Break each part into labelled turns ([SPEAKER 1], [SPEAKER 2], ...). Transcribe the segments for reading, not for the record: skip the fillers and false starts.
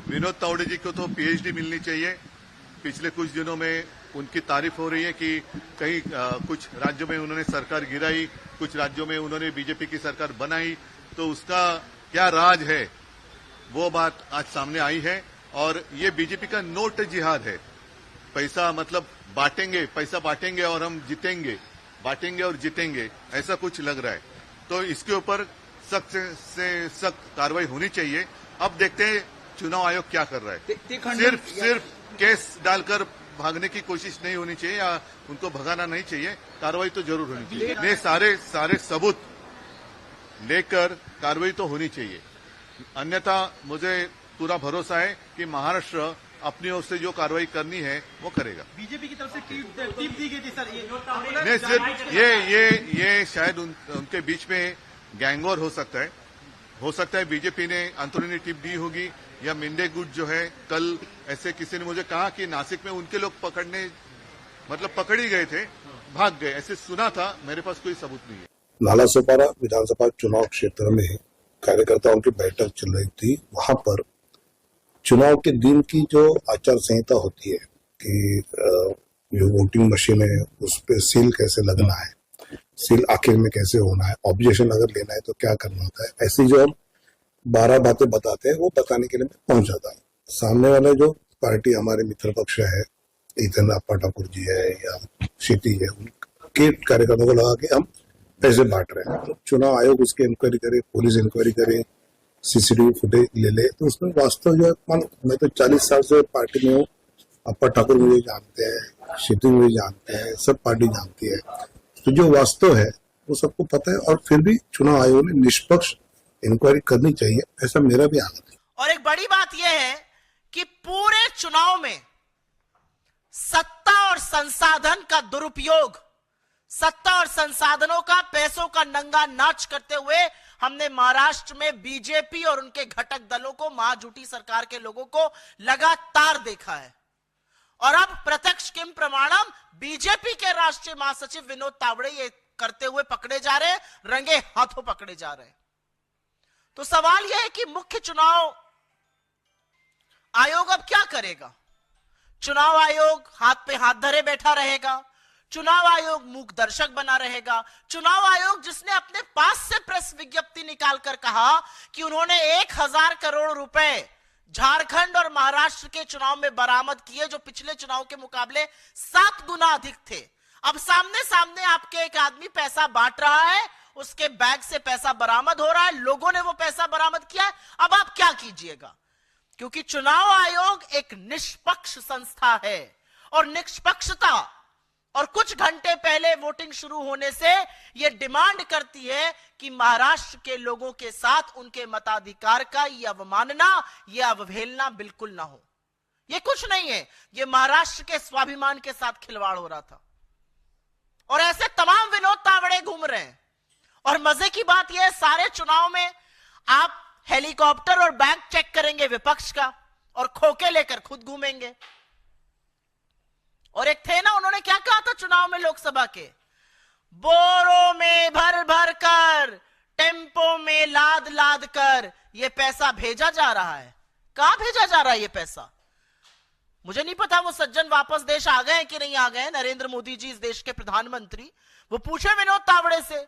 [SPEAKER 1] विनोद तावड़े जी को तो पीएचडी मिलनी चाहिए। पिछले कुछ दिनों में उनकी तारीफ हो रही है कि कहीं कुछ राज्यों में उन्होंने सरकार गिराई, कुछ राज्यों में उन्होंने बीजेपी की सरकार बनाई, तो उसका क्या राज है वो बात आज सामने आई है। और ये बीजेपी का नोट जिहाद है। पैसा मतलब बांटेंगे, पैसा बांटेंगे और हम जीतेंगे, बांटेंगे और जीतेंगे, ऐसा कुछ लग रहा है। तो इसके ऊपर सख्त से सख्त कार्रवाई होनी चाहिए। अब देखते हैं चुनाव आयोग क्या कर रहा है। सिर्फ केस डालकर भागने की कोशिश नहीं होनी चाहिए या उनको भगाना नहीं चाहिए, कार्रवाई तो जरूर होनी चाहिए। ये सारे सबूत लेकर कार्रवाई तो होनी चाहिए, अन्यथा मुझे पूरा भरोसा है कि महाराष्ट्र अपनी ओर से जो कार्रवाई करनी है वो करेगा।
[SPEAKER 2] बीजेपी की तरफ से टीप दी गई थी सर,
[SPEAKER 1] नहीं, सिर्फ ये शायद उनके बीच में गैंगवॉर हो सकता है बीजेपी ने अंतरूनी टिप दी होगी, या मिंडे गुट जो है कल ऐसे किसी ने मुझे कहा कि नासिक में उनके लोग पकड़ ही गए थे, भाग गए, ऐसे सुना था, मेरे पास कोई सबूत नहीं है।
[SPEAKER 3] नालासोपारा विधानसभा चुनाव क्षेत्र में कार्यकर्ताओं की बैठक चल रही थी। वहां पर चुनाव के दिन की जो आचार संहिता होती है कि जो वोटिंग मशीन है उस पर सील कैसे लगना है, सील आखिर में कैसे होना है, ऑब्जेक्शन अगर लेना है तो क्या करना होता है, ऐसी जो हम 12 बातें बताते हैं वो बताने के लिए मैं पहुंच जाता हूँ। सामने वाले जो पार्टी हमारे मित्र पक्ष है, इतन अप्पा ठाकुर जी है या क्षिति है, उनके कार्यकर्ताओं को लगा के हम पैसे बांट रहे हैं। चुनाव आयोग उसकी इंक्वायरी करे, पुलिस इंक्वायरी करे, सीसीटीवी फुटेज ले तो उसमें वास्तव जो है, मैं तो 40 साल से पार्टी में हूँ, अप्पा ठाकुर मुझे जानते हैं, क्षिति मुझे जानते हैं, सब पार्टी जानती है, तो जो वास्तव है वो सबको पता है। और फिर भी चुनाव आयोग ने निष्पक्ष इंक्वायरी करनी चाहिए, ऐसा मेरा भी आदत है।
[SPEAKER 4] और एक बड़ी बात यह है कि पूरे चुनाव में सत्ता और संसाधन का दुरुपयोग, सत्ता और संसाधनों का, पैसों का नंगा नाच करते हुए हमने महाराष्ट्र में बीजेपी और उनके घटक दलों को, महाजूटी सरकार के लोगों को लगातार देखा है। और अब प्रत्यक्ष किम प्रमाणम बीजेपी के राष्ट्रीय महासचिव विनोद तावड़े ये करते हुए पकड़े जा रहे हैं, रंगे हाथों पकड़े जा रहे हैं। तो सवाल यह है कि मुख्य चुनाव आयोग अब क्या करेगा? चुनाव आयोग हाथ पे हाथ धरे बैठा रहेगा? चुनाव आयोग मूक दर्शक बना रहेगा? चुनाव आयोग जिसने अपने पास से प्रेस विज्ञप्ति निकालकर कहा कि उन्होंने 1000 करोड़ रुपए झारखंड और महाराष्ट्र के चुनाव में बरामद किए, जो पिछले चुनाव के मुकाबले 7 गुना अधिक थे। अब सामने सामने आपके एक आदमी पैसा बांट रहा है, उसके बैग से पैसा बरामद हो रहा है, लोगों ने वो पैसा बरामद किया है। अब आप क्या कीजिएगा? क्योंकि चुनाव आयोग एक निष्पक्ष संस्था है और निष्पक्षता और कुछ घंटे पहले वोटिंग शुरू होने से यह डिमांड करती है कि महाराष्ट्र के लोगों के साथ उनके मताधिकार का यह अवमानना, यह अवहेलना बिल्कुल ना हो। यह कुछ नहीं है, यह महाराष्ट्र के स्वाभिमान के साथ खिलवाड़ हो रहा था। और ऐसे तमाम विनोद तावड़े घूम रहे हैं। और मजे की बात यह है, सारे चुनाव में आप हेलीकॉप्टर और बैंक चेक करेंगे विपक्ष का, और खोखे लेकर खुद घूमेंगे। और एक थे ना, उन्होंने क्या कहा था चुनाव में लोकसभा के, बोरों में भर भर कर, टेम्पो में लाद लाद कर यह पैसा भेजा जा रहा है। कहां भेजा जा रहा है यह पैसा? मुझे नहीं पता वो सज्जन वापस देश आ गए कि नहीं आ गए, नरेंद्र मोदी जी इस देश के प्रधानमंत्री। वो पूछे विनोद तावड़े से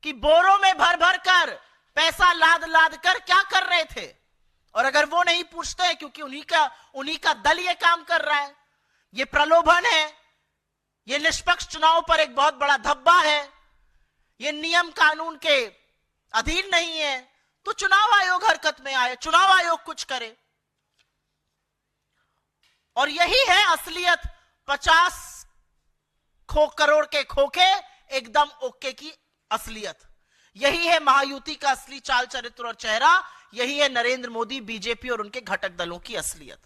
[SPEAKER 4] कि बोरों में भर भर कर पैसा लाद लाद कर क्या कर रहे थे? और अगर वो नहीं पूछते हैं, क्योंकि उन्हीं का दल ये काम कर रहा है, ये प्रलोभन है, ये निष्पक्ष चुनाव पर एक बहुत बड़ा धब्बा है, ये नियम कानून के अधीन नहीं है, तो चुनाव आयोग हरकत में आए, चुनाव आयोग कुछ करे। और यही है असलियत। 50 करोड़ के खोखे, एकदम ओके की असलियत। यही है महायुति का असली चाल चरित्र और चेहरा। यही है नरेंद्र मोदी, बीजेपी और उनके घटक दलों की असलियत।